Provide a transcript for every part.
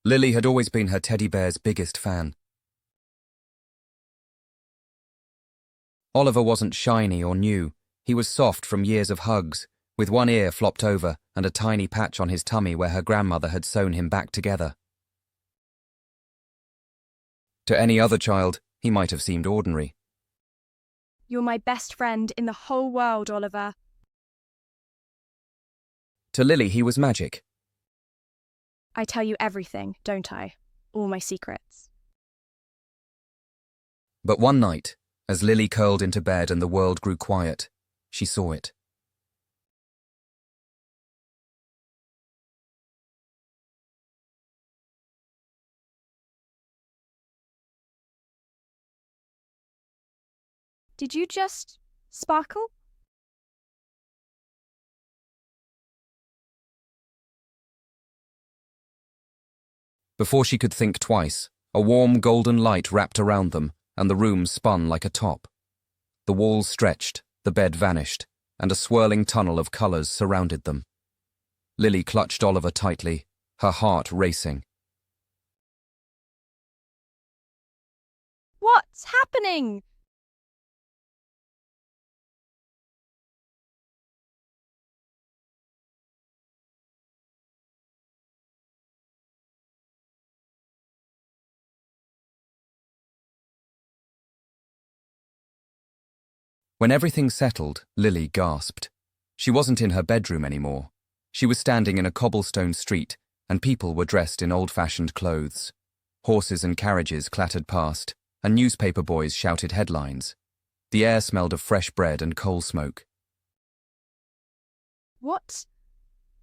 Lily had always been her teddy bear's biggest fan. Oliver wasn't shiny or new. He was soft from years of hugs, with one ear flopped over and a tiny patch on his tummy where her grandmother had sewn him back together. To any other child, he might have seemed ordinary. You're my best friend in the whole world, Oliver. To Lily, he was magic. I tell you everything, don't I? All my secrets. But one night, as Lily curled into bed and the world grew quiet, she saw it. Did you just sparkle? Before she could think twice, a warm golden light wrapped around them, and the room spun like a top. The walls stretched, the bed vanished, and a swirling tunnel of colours surrounded them. Lily clutched Oliver tightly, her heart racing. What's happening? When everything settled, Lily gasped. She wasn't in her bedroom anymore. She was standing in a cobblestone street, and people were dressed in old-fashioned clothes. Horses and carriages clattered past, and newspaper boys shouted headlines. The air smelled of fresh bread and coal smoke.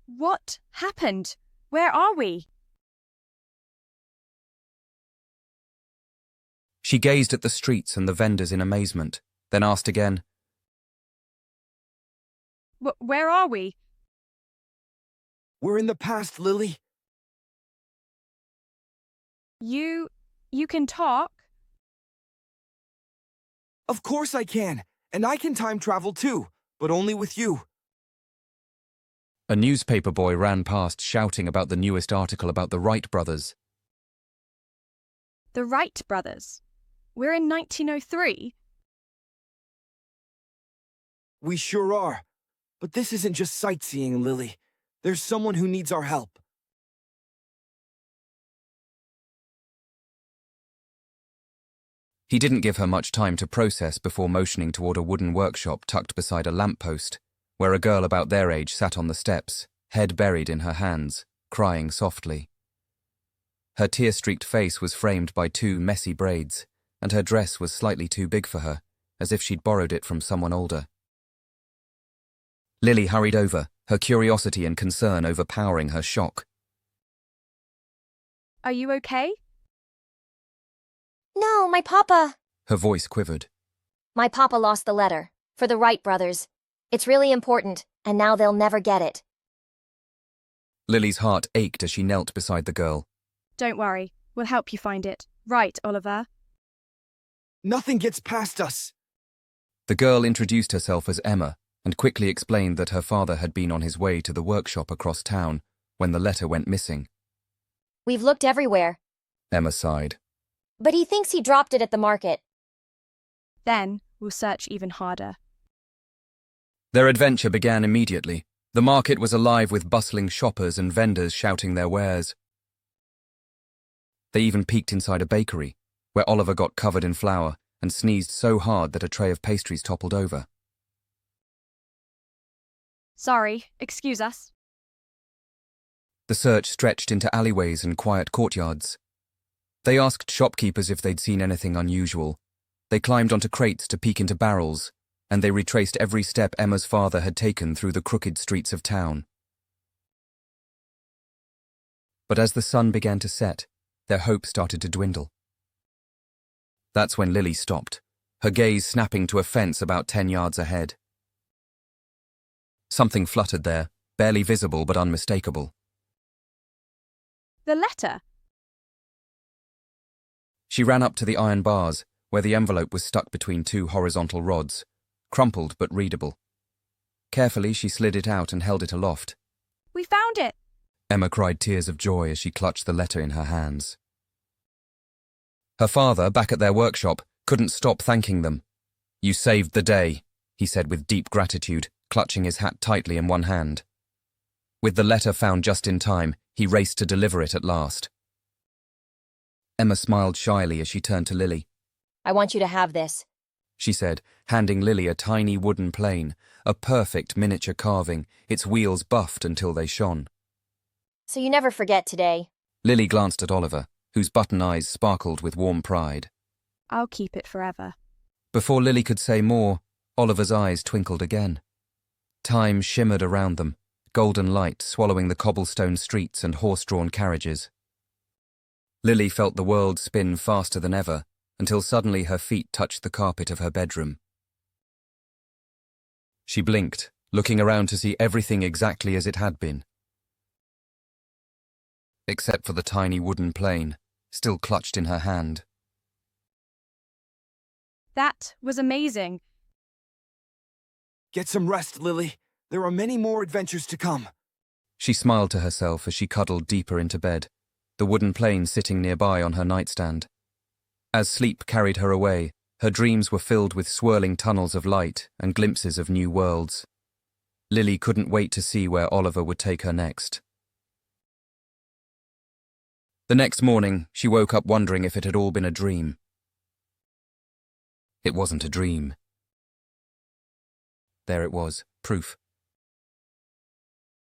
What happened? Where are we? She gazed at the streets and the vendors in amazement, then asked again, Where are we? We're in the past, Lily. You can talk? Of course I can, and I can time travel too, but only with you. A newspaper boy ran past shouting about the newest article about the Wright brothers. The Wright brothers? We're in 1903? We sure are. But this isn't just sightseeing, Lily. There's someone who needs our help. He didn't give her much time to process before motioning toward a wooden workshop tucked beside a lamppost, where a girl about their age sat on the steps, head buried in her hands, crying softly. Her tear-streaked face was framed by two messy braids, and her dress was slightly too big for her, as if she'd borrowed it from someone older. Lily hurried over, her curiosity and concern overpowering her shock. Are you okay? No, my papa. Her voice quivered. My papa lost the letter. For the Wright brothers. It's really important, and now they'll never get it. Lily's heart ached as she knelt beside the girl. Don't worry, we'll help you find it. Right, Oliver? Nothing gets past us. The girl introduced herself as Emma and quickly explained that her father had been on his way to the workshop across town when the letter went missing. We've looked everywhere. Emma sighed. But he thinks he dropped it at the market. Then we'll search even harder. Their adventure began immediately. The market was alive with bustling shoppers and vendors shouting their wares. They even peeked inside a bakery, where Oliver got covered in flour and sneezed so hard that a tray of pastries toppled over. Sorry, excuse us. The search stretched into alleyways and quiet courtyards. They asked shopkeepers if they'd seen anything unusual. They climbed onto crates to peek into barrels, and they retraced every step Emma's father had taken through the crooked streets of town. But as the sun began to set, their hope started to dwindle. That's when Lily stopped, her gaze snapping to a fence about 10 yards ahead. Something fluttered there, barely visible but unmistakable. The letter? She ran up to the iron bars, where the envelope was stuck between two horizontal rods, crumpled but readable. Carefully, she slid it out and held it aloft. We found it! Emma cried tears of joy as she clutched the letter in her hands. Her father, back at their workshop, couldn't stop thanking them. "You saved the day," he said with deep gratitude, clutching his hat tightly in one hand. With the letter found just in time, he raced to deliver it at last. Emma smiled shyly as she turned to Lily. I want you to have this. She said, handing Lily a tiny wooden plane, a perfect miniature carving, its wheels buffed until they shone. So you never forget today. Lily glanced at Oliver, whose button eyes sparkled with warm pride. I'll keep it forever. Before Lily could say more, Oliver's eyes twinkled again. Time shimmered around them, golden light swallowing the cobblestone streets and horse-drawn carriages. Lily felt the world spin faster than ever, until suddenly her feet touched the carpet of her bedroom. She blinked, looking around to see everything exactly as it had been. Except for the tiny wooden plane, still clutched in her hand. That was amazing. Get some rest, Lily. There are many more adventures to come. She smiled to herself as she cuddled deeper into bed, the wooden plane sitting nearby on her nightstand. As sleep carried her away, her dreams were filled with swirling tunnels of light and glimpses of new worlds. Lily couldn't wait to see where Oliver would take her next. The next morning, she woke up wondering if it had all been a dream. It wasn't a dream. There it was, proof.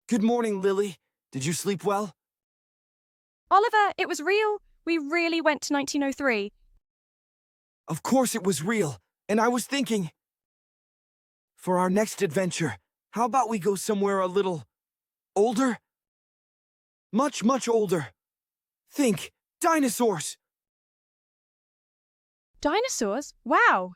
Good morning, Lily. Did you sleep well? Oliver, it was real. We really went to 1903. Of course it was real, and I was thinking, for our next adventure, how about we go somewhere a little older? Much, much older. Think, dinosaurs! Dinosaurs? Wow,